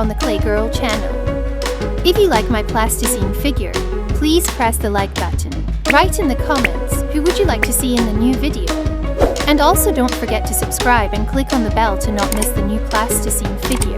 on the Clay Girl channel. If you like my plasticine figure, please press the like button. Write in the comments who would you like to see in the new video. And also don't forget to subscribe and click on the bell to not miss the new plasticine figure.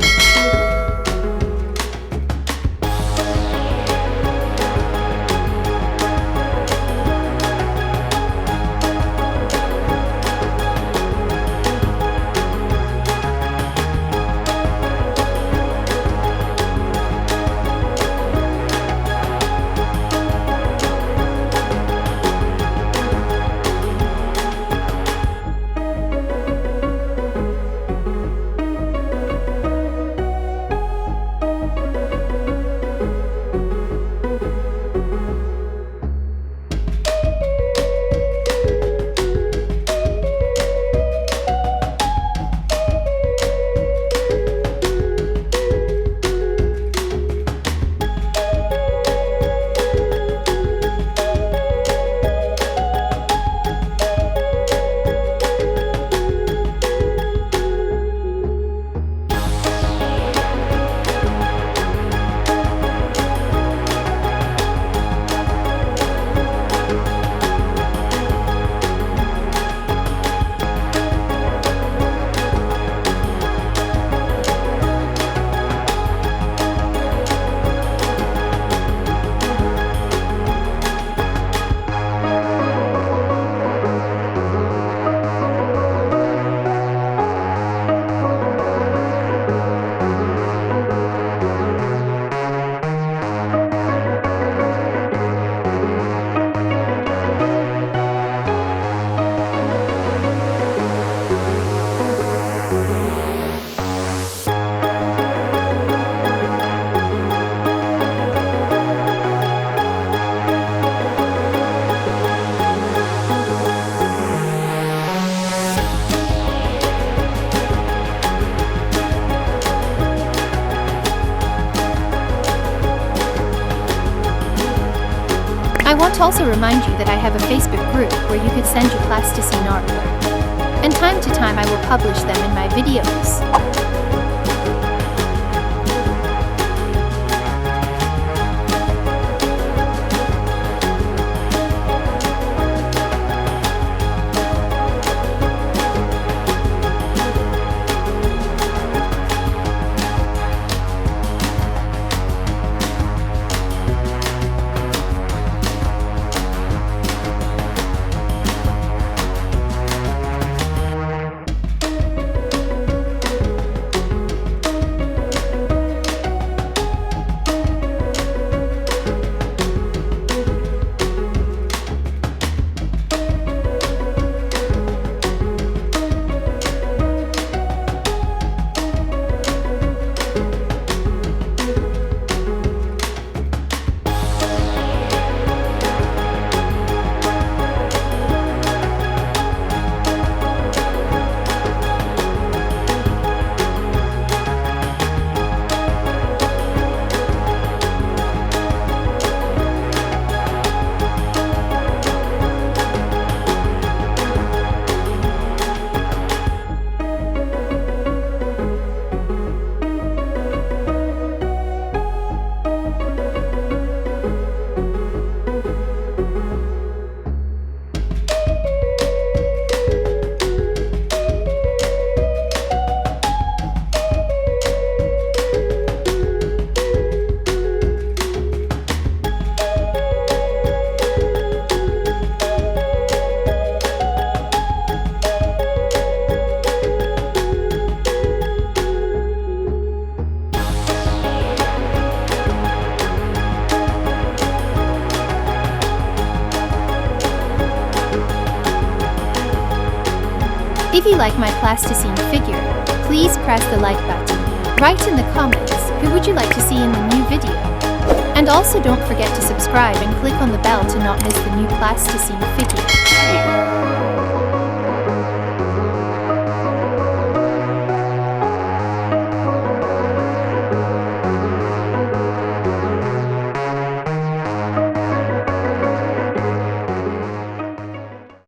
I want to also remind you that I have a Facebook group where you could send your plasticine artwork, and time to time I will publish them in my videos. If you like my plasticine figure, please press the like button. Write in the comments who would you like to see in the new video. And also don't forget to subscribe and click on the bell to not miss the new plasticine figure.